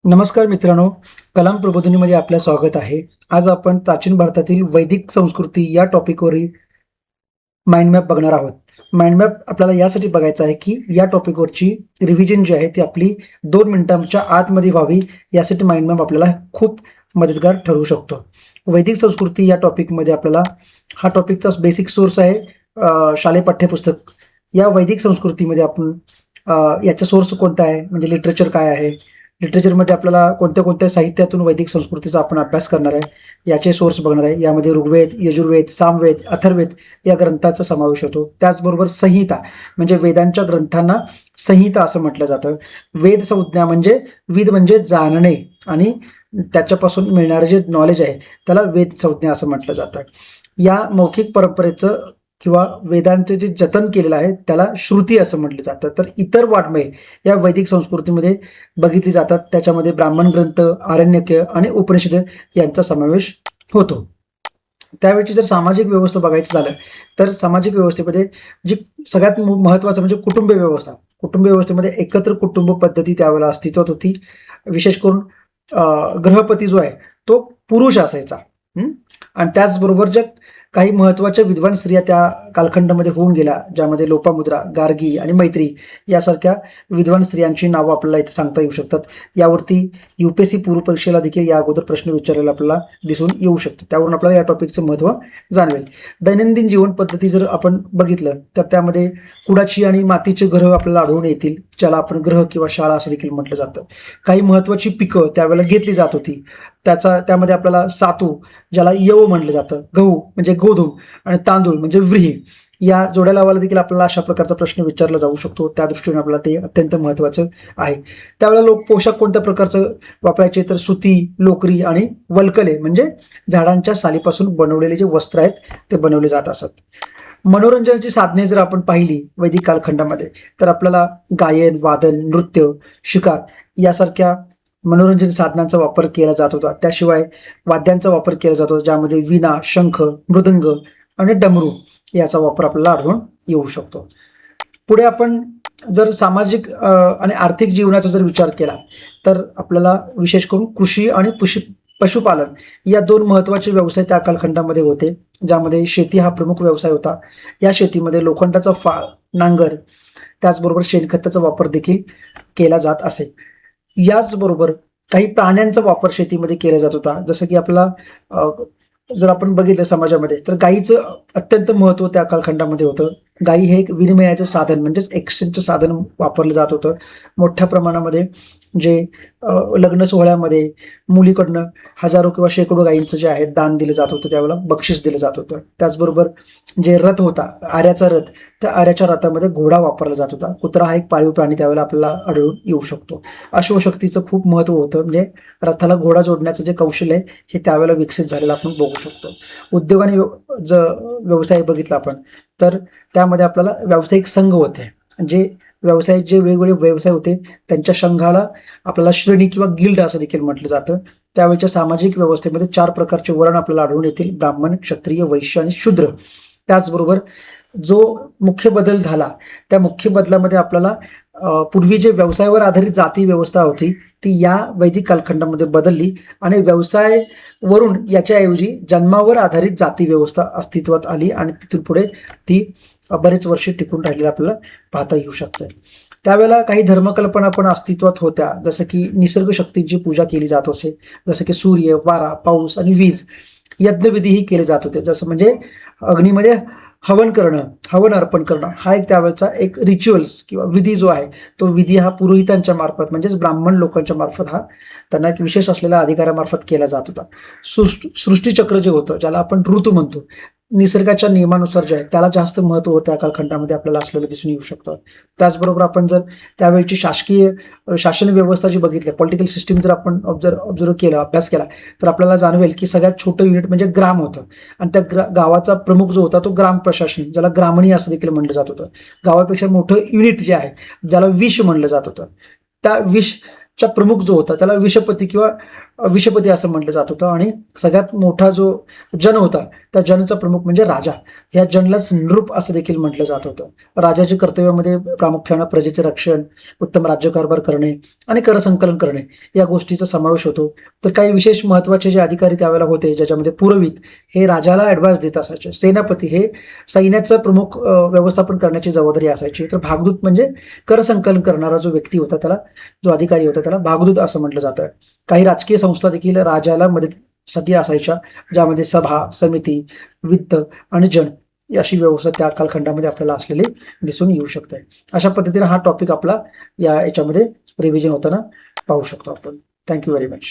नमस्कार मित्रांनो, कलाम प्रबोधिनीमध्ये आपलं स्वागत आहे. आज आपण प्राचीन भारतातील वैदिक संस्कृती या टॉपिकवरील माइंड मॅप बघणार आहोत. माइंड मॅप आपल्याला यासाठी बघायचा आहे, की या टॉपिकवरची रिव्हिजन जी आहे ती आपली 2 मिनिटांच्या आतमध्ये व्हावी. यासाठी माइंड मॅप आपल्याला खूप मदतगार ठरू शकतो. वैदिक संस्कृती या टॉपिकमध्ये आपल्याला हा टॉपिकचा बेसिक सोर्स आहे शालेय पाठ्यपुस्तक. या वैदिक संस्कृतीमध्ये आपण याचा सोर्स कोणता आहे, म्हणजे लिटरेचर काय आहे, लिटरेचरमध्ये आपल्याला कोणत्या साहित्यातून वैदिक संस्कृतीचा आपण अभ्यास करणार आहे, याचे सोर्स बघणार आहे. यामध्ये ऋग्वेद, यजुर्वेद, सामवेद, अथर्ववेद या ग्रंथाचा समावेश होतो. त्याचबरोबर संहिता, म्हणजे वेदांच्या ग्रंथांना संहिता असं म्हटलं जातं. वेद संज्ञा म्हणजे विद म्हणजे जाणणे आणि त्याच्यापासून मिळणारे जे नॉलेज आहे त्याला वेद संज्ञा असं म्हटलं जातं. या मौखिक परंपरेचं किंवा वेदांचे जे जतन केलेलं आहे त्याला श्रुती असं म्हटलं जातं. तर इतर वाङ्मये या वैदिक संस्कृतीमध्ये बघितली जातात. त्याच्यामध्ये ब्राह्मण ग्रंथ, आरण्यके आणि उपनिषद यांचा समावेश होतो. त्यावेळची जर सामाजिक व्यवस्था बघायचं झालं तर सामाजिक व्यवस्थेमध्ये जी सगळ्यात महत्त्वाचं म्हणजे कुटुंब व्यवस्था. कुटुंब व्यवस्थेमध्ये एकत्र कुटुंब पद्धती त्यावेळेला अस्तित्वात होती. विशेष करून गृहपती जो आहे तो पुरुष असायचा. आणि त्याचबरोबर ज्या काही महत्त्वाच्या विद्वान स्त्रिया त्या कालखंडामध्ये होऊन गेल्या, ज्यामध्ये लोपामुद्रा, गार्गी आणि मैत्री यासारख्या विद्वान स्त्रियांची नावं आपल्याला इथे सांगता येऊ शकतात. यावरती UPSC पूर्व परीक्षेला देखील या अगोदर प्रश्न विचारलेला आपल्याला दिसून येऊ शकतो. त्यावरून आपल्याला या टॉपिकचं महत्त्व जाणवेल. दैनंदिन जीवन पद्धती जर आपण बघितलं तर त्यामध्ये कुडाची आणि मातीचे ग्रह आपल्याला आढळून येतील, ज्याला आपण ग्रह किंवा शाळा असं देखील म्हटलं जातं. काही महत्त्वाची पिकं त्यावेळेला घेतली जात होती. त्यामध्ये आपल्याला सातू, ज्याला यव म्हटलं जातं, गहू म्हणजे गोधूम आणि तांदूळ म्हणजे व्रीही, या जोड्या लावायला देखील आपल्याला अशा प्रकारचा प्रश्न विचारला जाऊ शकतो. त्या दृष्टीने आपल्याला ते अत्यंत महत्त्वाचं आहे. त्यावेळेला लोक पोशाख कोणत्या प्रकारचं वापरायचे तर सुती, लोकरी आणि वल्कले म्हणजे झाडांच्या सालीपासून बनवलेले जे वस्त्र आहेत ते बनवले जात असत. मनोरंजनाची साधने जर आपण पाहिली वैदिक कालखंडामध्ये तर आपल्याला गायन, वादन, नृत्य, शिकार यासारख्या मनोरंजन साधनांचा वापर केला जात होता. त्याशिवाय वाद्यांचा वापर केला जातो, ज्यामध्ये वीणा, शंख, मृदंग आणि डमरू याचा वापर आपल्याला आढळून येऊ शकतो. पुढे आपण जर सामाजिक आणि आर्थिक जीवनाचा जर विचार केला तर आपल्याला विशेष करून कृषी आणि पशुपालन या 2 महत्त्वाचे व्यवसाय त्या कालखंडामध्ये होते, ज्यामध्ये शेती हा प्रमुख व्यवसाय होता. या शेतीमध्ये लोखंडाचा फाळ, नांगर, त्याचबरोबर शेणखताचा वापर देखील केला जात असे. याचबरोबर काही प्राण्यांचा वापर शेतीमध्ये केला जात होता. जसं की आपल्याला जर आपण बघितलं समाजामध्ये तर गायीचं अत्यंत महत्त्व त्या कालखंडामध्ये होतं. गायी हे एक विनिमयाचं साधन म्हणजेच एक्सचेंजचं साधन वापरलं जात होतं. मोठ्या प्रमाणामध्ये जे लग्न सोहळ्यामध्ये मुलीकडनं हजारो किंवा शेकडो गायींचं जे आहे दान दिलं जात होतं, त्यावेळेला बक्षीस दिलं जात होतं. त्याचबरोबर जे रथ होता, आऱ्याचा रथ, त्या आऱ्याच्या रथामध्ये घोडा वापरला जात होता. कुत्रा हा एक पाळीव प्राणी त्यावेळेला आपल्याला आढळून येऊ शकतो. अश्वशक्तीचं खूप महत्त्व होतं, म्हणजे रथाला घोडा जोडण्याचं जे कौशल्य आहे हे त्यावेळेला विकसित झालेलं आपण बघू शकतो. उद्योग आणि व्यवसाय बघितला आपण तर त्यामध्ये आपल्याला व्यावसायिक संघ होते. जे जे वेगवेगळे व्यवसाय होते त्यांच्या संघाला आपल्याला श्रेणी किंवा गिल्ड असं देखील म्हटलं जातं. त्यावेळच्या सामाजिक व्यवस्थेमध्ये 4 प्रकारचे वर्ण आपल्याला आढळून येतील: ब्राह्मण, क्षत्रिय, वैश्य आणि शूद्र. त्याचबरोबर जो मुख्य बदल झाला त्या मुख्य बदलामध्ये आपल्याला पूर्वी जे व्यवसायावर आधारित जाती व्यवस्था होती ती या वैदिक कालखंडामध्ये बदलली आणि व्यवसायावरून याच्याऐवजी जन्मावर आधारित जाती व्यवस्था अस्तित्वात आली आणि तिथून पुढे ती बरेच वर्ष टिकून राहिलेलं आपल्याला पाहता येऊ शकतं. त्यावेळेला काही धर्मकल्पना पण अस्तित्वात होत्या, जसं की निसर्ग शक्तींची पूजा केली जात असे, जसं की सूर्य, वारा, पाऊस आणि वीज. यज्ञविधीही केले जात होते, जसं म्हणजे अग्नीमध्ये हवन करणं, हवन अर्पण करणं हा एक त्यावेळेचा एक रिच्युअल्स किंवा विधी जो आहे तो विधी हा पुरोहितांच्या मार्फत म्हणजेच ब्राह्मण लोकांच्या मार्फत हा त्यांना एक विशेष असलेल्या अधिकारामार्फत केला जात होता. सृष्टीचक्र जे होतं, ज्याला आपण ऋतू म्हणतो, निसर्गाच्या नियमानुसार जे आहे त्याला जास्त महत्त्व होतं त्या कालखंडामध्ये आपल्याला असलेलं दिसून येऊ शकतं. त्याचबरोबर आपण जर त्यावेळची शासन व्यवस्था जी बघितली, पॉलिटिकल सिस्टीम जर आपण ऑब्झर्व केला, अभ्यास केला तर आपल्याला जाणवेल की सगळ्यात छोटं युनिट म्हणजे ग्राम होतं आणि त्या गावाचा प्रमुख जो होता तो ग्राम प्रशासन, ज्याला ग्रामणी असं देखील म्हणलं जात होतं. गावापेक्षा मोठं युनिट जे आहे ज्याला विश म्हणलं जात होतं, त्या विशच्या प्रमुख जो होता त्याला विषपती किंवा विषपती असं म्हटलं जात होतं. आणि सगळ्यात मोठा जो जन होता त्या जनचा प्रमुख म्हणजे राजा. या जनलाच नृप असं देखील म्हटलं जात होतं. राजाच्या कर्तव्यामध्ये प्रामुख्यानं प्रजेचे रक्षण, उत्तम राज्यकारभार करणे आणि करसंकलन करणे या गोष्टीचा समावेश होतो. तर काही विशेष महत्त्वाचे जे अधिकारी त्यावेळेला होते, ज्याच्यामध्ये पुरोहित हे राजाला ॲडव्हाइस देत असायचे, सेनापती हे सैन्याचं प्रमुख व्यवस्थापन करण्याची जबाबदारी असायची, तर भागदूत म्हणजे करसंकलन करणारा जो व्यक्ती होता त्याला, जो अधिकारी होता त्याला भागदूत असं म्हटलं जातं. काही राजकीय संस्था देखील राजाला मदतीसाठी असायच्या, ज्यामध्ये सभा, समिती, वित्त आणि जन अशी व्यवस्था त्या कालखंडामध्ये आपल्याला असलेली दिसून येऊ शकते. अशा पद्धतीने हा टॉपिक आपला याच्यामध्ये रिव्हिजन होताना पाहू शकतो आपण. Thank you very much.